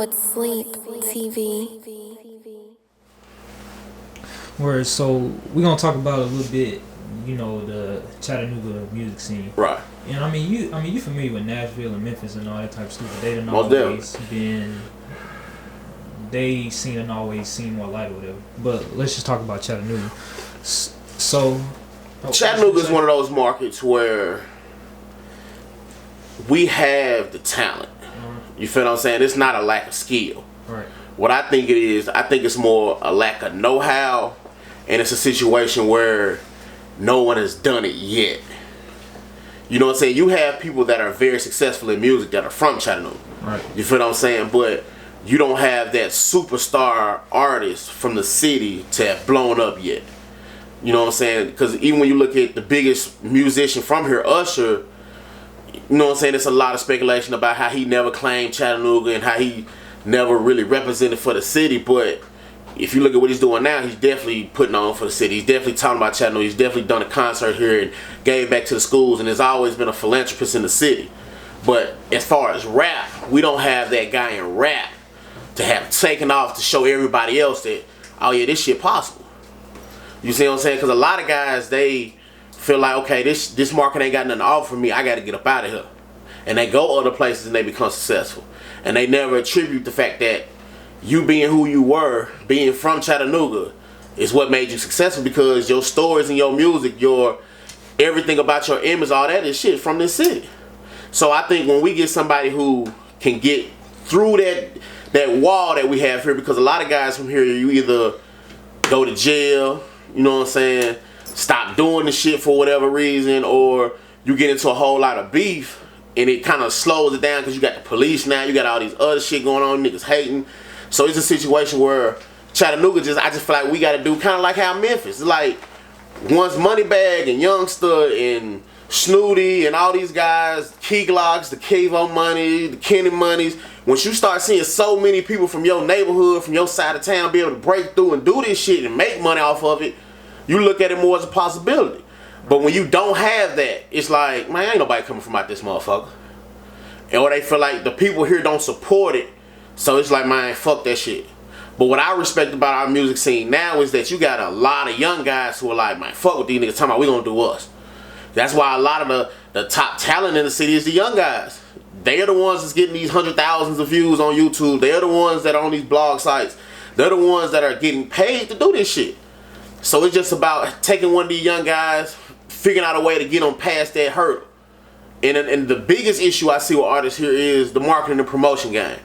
Hollywood Sleep TV. Where so we're gonna talk about a little bit, the Chattanooga music scene. Right. And I mean you familiar with Nashville and Memphis and all that type of stuff. They done Most always been always seen more light or whatever. But let's just talk about Chattanooga. So Chattanooga is one of those markets where we have the talent. You feel what I'm saying? It's not a lack of skill. Right. What I think it is, I think it's more a lack of know-how, and it's a situation where no one has done it yet. You know what I'm saying? You have people that are very successful in music that are from Chattanooga. Right. You feel what I'm saying? But you don't have that superstar artist from the city to have blown up yet. You know what I'm saying? Because even when you look at the biggest musician from here, Usher, you know what I'm saying? There's a lot of speculation about how he never claimed Chattanooga and how he never really represented for the city. But if you look at what he's doing now, he's definitely putting on for the city. He's definitely talking about Chattanooga. He's definitely done a concert here and gave back to the schools, and has always been a philanthropist in the city. But as far as rap, we don't have that guy in rap to have taken off to show everybody else that, oh yeah, this shit possible. You see what I'm saying? Because a lot of guys, they feel like, okay, this market ain't got nothing to offer me. I got to get up out of here. And they go other places and they become successful. And they never attribute the fact that you being who you were, being from Chattanooga, is what made you successful, because your stories and your music, your everything about your image, all that is shit from this city. So I think when we get somebody who can get through that wall that we have here, because a lot of guys from here, you either go to jail, you know what I'm saying, stop doing the shit for whatever reason, or you get into a whole lot of beef and it kind of slows it down because you got the police now, you got all these other shit going on, niggas hating. So it's a situation where Chattanooga I just feel like we got to do kind of like how Memphis. It's like once Moneybag and Youngster and Snooty and all these guys, Key Glocks, the Kevo Money, the Kenny Monies, once you start seeing so many people from your neighborhood, from your side of town be able to break through and do this shit and make money off of it, you look at it more as a possibility. But when you don't have that, it's like, man, ain't nobody coming from out this motherfucker. Or they feel like the people here don't support it, so it's like, man, fuck that shit. But what I respect about our music scene now is that you got a lot of young guys who are like, man, fuck with these niggas talking about we gonna do us. That's why a lot of the top talent in the city is the young guys. They are the ones that's getting these 100,000s of views on YouTube. They are the ones that are on these blog sites. They're the ones that are getting paid to do this shit. So it's just about taking one of these young guys, figuring out a way to get them past that hurdle. And the biggest issue I see with artists here is the marketing and promotion game.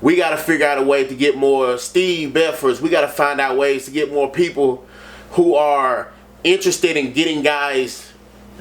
We got to figure out a way to get more Steve Bedfords. We got to find out ways to get more people who are interested in getting guys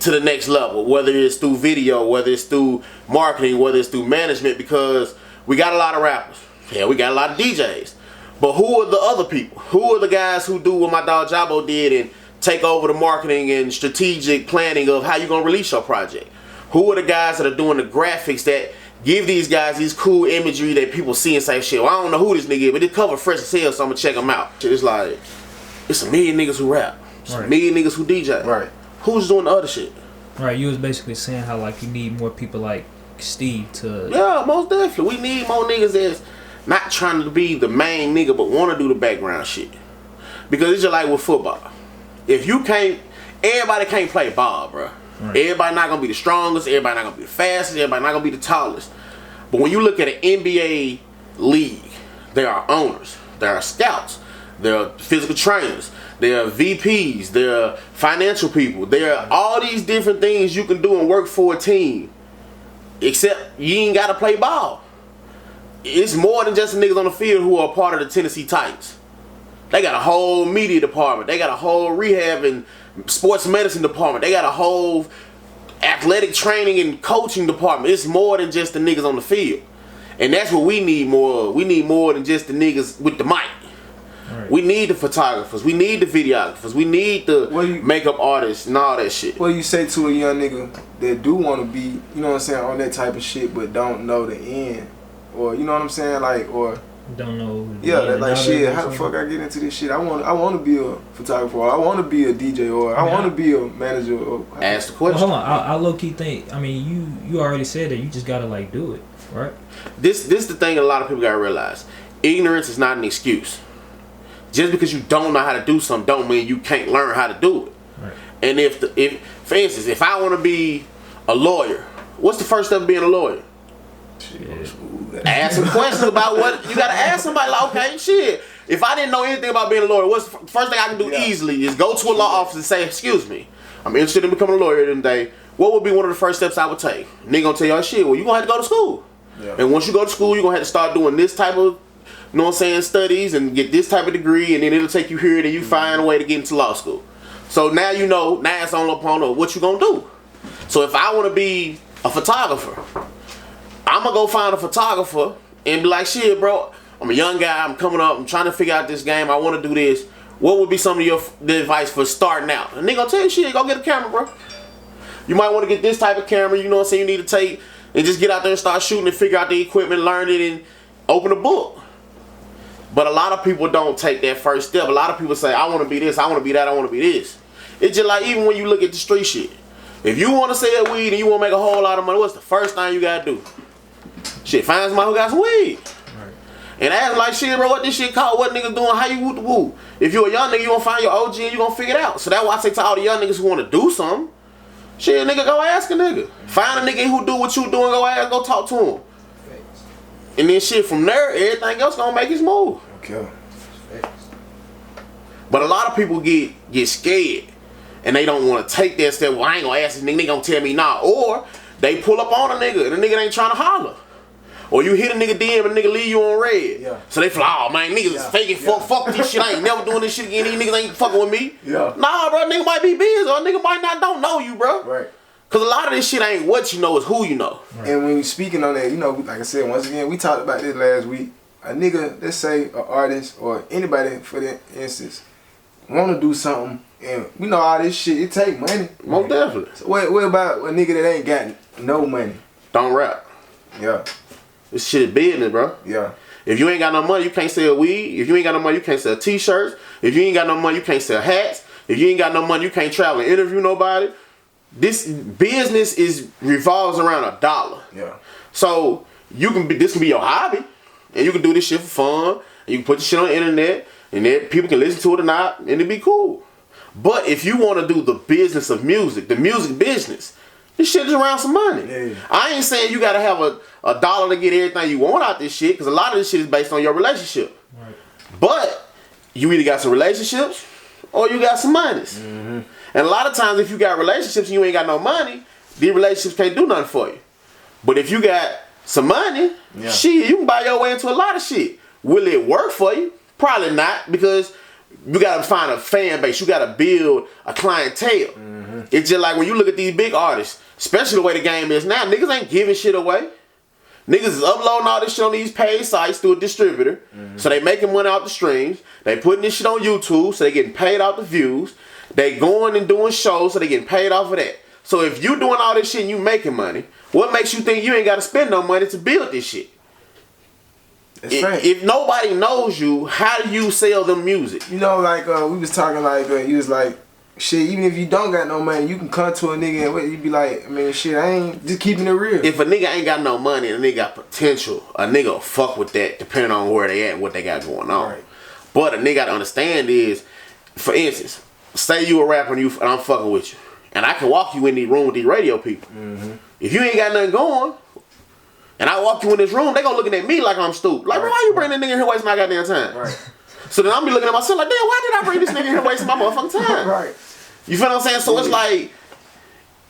to the next level, whether it's through video, whether it's through marketing, whether it's through management, because we got a lot of rappers. Yeah, we got a lot of DJs. But who are the other people? Who are the guys who do what my dog Jabo did and take over the marketing and strategic planning of how you going to release your project? Who are the guys that are doing the graphics that give these guys these cool imagery that people see and say, shit, well, I don't know who this nigga is, but it cover fresh as hell, so I'm going to check them out. It's like, it's a million niggas who rap. It's a million niggas who DJ. Right. Who's doing the other shit? Right, you was basically saying how like you need more people like Steve to... Yeah, most definitely. We need more niggas that's not trying to be the main nigga, but want to do the background shit. Because it's just like with football. If you can't, everybody can't play ball, bro. Right. Everybody not going to be the strongest, everybody not going to be the fastest, everybody not going to be the tallest. But when you look at an NBA league, there are owners, there are scouts, there are physical trainers, there are VPs, there are financial people, there are all these different things you can do and work for a team. Except you ain't got to play ball. It's more than just the niggas on the field who are part of the Tennessee Titans. They got a whole media department. They got a whole rehab and sports medicine department. They got a whole athletic training and coaching department. It's more than just the niggas on the field. And that's what we need more of. We need more than just the niggas with the mic. Right. We need the photographers. We need the videographers. We need the makeup artists and all that shit. What you say to a young nigga that do want to be, you know what I'm saying, on that type of shit, but don't know the end? Or, you know what I'm saying, like, or don't know. Yeah, the like ins and outs shit. of it, How the so- fuck I get into this shit? I want to be a photographer. Or I want to be a DJ, or I want to be a manager. Or Ask the Well, question. hold on, I low key think. I mean, you already said that. You just gotta like do it, right? This the thing a lot of people gotta realize. Ignorance is not an excuse. Just because you don't know how to do something don't mean you can't learn how to do it. Right. And if for instance, if I want to be a lawyer, what's the first step of being a lawyer? Ask some questions about what you gotta ask somebody. Like, okay, shit. If I didn't know anything about being a lawyer, what's the first thing I can do easily is go to a law office and say, "Excuse me, I'm interested in becoming a lawyer today. What would be one of the first steps I would take?" Nigga gonna tell y'all, "Shit, well, you gonna have to go to school. Yeah. And once you go to school, you're gonna have to start doing this type of, you know what I'm saying, studies and get this type of degree, and then it'll take you here, and then you find a way to get into law school." So now you know, now it's on upon what you gonna do. So if I wanna be a photographer, I'm gonna go find a photographer and be like, "Shit, bro, I'm a young guy, I'm coming up, I'm trying to figure out this game, I wanna do this. What would be some of the advice for starting out?" And they gonna tell you, "Shit, go get a camera, bro. You might wanna get this type of camera, you know what I'm saying, you need to take, and just get out there and start shooting and figure out the equipment, learn it, and open a book." But a lot of people don't take that first step. A lot of people say, "I wanna be this, I wanna be that, I wanna be this." It's just like even when you look at the street shit. If you wanna sell weed and you wanna make a whole lot of money, what's the first thing you gotta do? Shit, find somebody who got some weed. And ask like, "Shit, bro, what this shit called? What niggas doing? How you woo the woo?" If you a young nigga, you gonna find your OG and you gonna figure it out. So that's why I say to all the young niggas who wanna do something, shit, nigga, go ask a nigga. Find a nigga who do what you doing, go ask, go talk to him. And then shit, from there, everything else gonna make its move. Okay. But a lot of people get scared and they don't wanna take that step. "Well, I ain't gonna ask this nigga, they gonna tell me nah." Or they pull up on a nigga and the nigga ain't trying to holler. Or you hit a nigga DM and a nigga leave you on red. Yeah. So they fly, "Oh man, niggas is faking, fuck this shit. I ain't never doing this shit again. These niggas ain't fucking with me." Yeah. Nah, bro, nigga might be busy or a nigga might not don't know you, bro. Right. Cause a lot of this shit ain't what you know, it's who you know. And when you speaking on that, you know, like I said, once again, we talked about this last week. A nigga, let's say an artist or anybody for that instance, want to do something, and we know all this shit, it take money. Most definitely. So what about a nigga that ain't got no money? Don't rap. Yeah, This shit is business, bro. yeah. If you ain't got no money, you can't sell weed. If you ain't got no money, you can't sell t-shirts. If you ain't got no money, you can't sell hats. If you ain't got no money, you can't travel and interview nobody. This business revolves around $1. Yeah. So this can be your hobby, and you can do this shit for fun. And you can put this shit on the internet, and then people can listen to it or not, and it'd be cool. But if you want to do the business of music, the music business, this shit is around some money. Yeah. I ain't saying you gotta have a dollar to get everything you want out this shit, because a lot of this shit is based on your relationship. Right. But you either got some relationships or you got some monies. Mm-hmm. And a lot of times if you got relationships and you ain't got no money, these relationships can't do nothing for you. But if you got some money, shit, you can buy your way into a lot of shit. Will it work for you? Probably not, because you gotta find a fan base. You gotta build a clientele. Mm-hmm. It's just like when you look at these big artists, especially the way the game is now, niggas ain't giving shit away. Niggas is uploading all this shit on these paid sites through a distributor. Mm-hmm. So they making money off the streams. They putting this shit on YouTube, so they getting paid off the views. They going and doing shows, so they getting paid off of that. So if you doing all this shit and you making money, what makes you think you ain't gotta spend no money to build this shit? That's right. If nobody knows you, how do you sell them music? You know, like we was talking, like he was like, shit, even if you don't got no money, you can come to a nigga and you be like, I mean, shit, I ain't just keeping it real. If a nigga ain't got no money and a nigga got potential, a nigga will fuck with that depending on where they at and what they got going on. Right. But a nigga gotta understand is, for instance, say you a rapper and I'm fucking with you, and I can walk you in the room with these radio people. Mm-hmm. If you ain't got nothing going, and I walk you in this room, they gonna looking at me like I'm stupid. Like, bro, why you bring that nigga in here wasting my goddamn time? Right. So then I'm be looking at myself like, damn, why did I bring this nigga in here wasting my motherfucking time? Right. You feel what I'm saying? So it's like,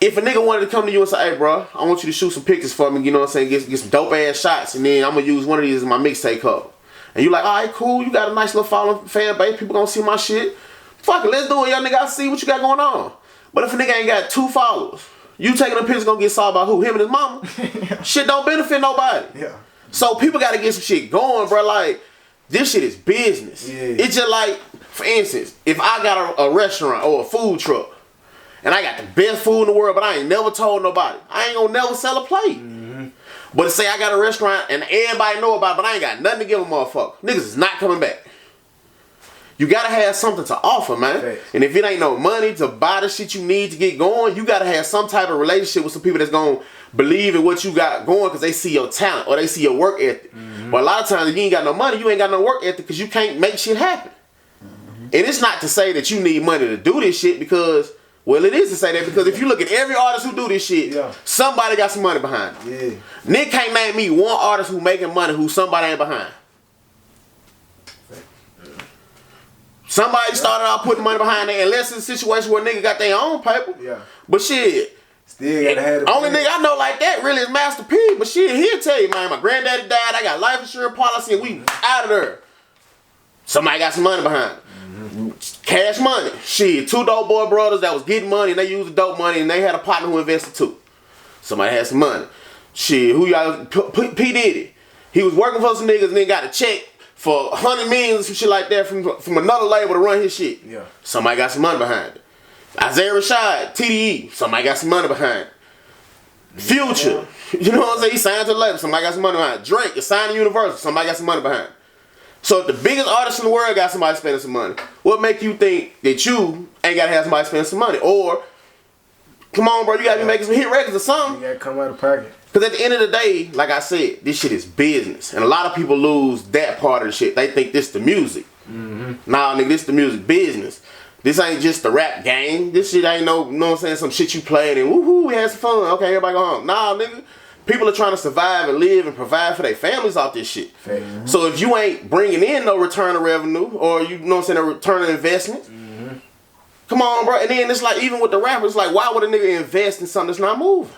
if a nigga wanted to come to you and say, "Hey, bro, I want you to shoot some pictures for me," you know what I'm saying? Get some dope ass shots, and then I'm gonna use one of these as my mixtape cover. And you like, "All right, cool. You got a nice little following fan base. People gonna see my shit. Fuck it, let's do it, young nigga. I see what you got going on." But if a nigga ain't got 2 followers, you taking a picture gonna get saw by who? Him and his mama. Shit don't benefit nobody. Yeah. So people gotta get some shit going, bro. Like, this shit is business. Yeah. It's just like, for instance, if I got a restaurant or a food truck, and I got the best food in the world, but I ain't never told nobody, I ain't gonna never sell a plate. Mm-hmm. But say I got a restaurant and everybody know about it, but I ain't got nothing to give a motherfucker. Niggas is not coming back. You gotta have something to offer, man. Thanks. And if it ain't no money to buy the shit you need to get going, you gotta have some type of relationship with some people that's gonna believe in what you got going because they see your talent or they see your work ethic. But a lot of times if you ain't got no money, you ain't got no work ethic because you can't make shit happen. And it's not to say that you need money to do this shit because, well, it is to say that because if you look at every artist who do this shit, somebody got some money behind them. Yeah. Nick can't name me one artist who making money who somebody ain't behind. Somebody started out putting money behind it, unless it's a situation where nigga got their own paper. Yeah. But shit, still gotta have the only nigga I know like that really is Master P. But shit, he'll tell you, man, my granddaddy died, I got life insurance policy, and we out of there. Somebody got some money behind it. Cash money. Shit, 2 dope boy brothers that was getting money, and they used the dope money, and they had a partner who invested too. Somebody had some money. Shit, who y'all? P. Diddy. He was working for some niggas and then got a check for 100 million or some shit like that from another label to run his shit. Yeah. Somebody got some money behind it. Isaiah Rashad, TDE, somebody got some money behind it. Future, you know what I'm saying? He signed to the label, somebody got some money behind it. Drake is signed to Universal, somebody got some money behind it. So if the biggest artist in the world got somebody spending some money, what make you think that you ain't gotta have somebody spending some money? Or, come on bro, you gotta be making some hit records or something. You gotta come out of pocket. Because at the end of the day, like I said, this shit is business. And a lot of people lose that part of the shit. They think this the music. Nah, nigga, this the music business. This ain't just the rap game. This shit ain't no, you know what I'm saying, some shit you played and woohoo, we had some fun. Okay, everybody go home. Nah, nigga. People are trying to survive and live and provide for their families off this shit. So if you ain't bringing in no return of revenue or you know what I'm saying, a return of investment, come on, bro. And then it's like, even with the rappers, like, why would a nigga invest in something that's not moving?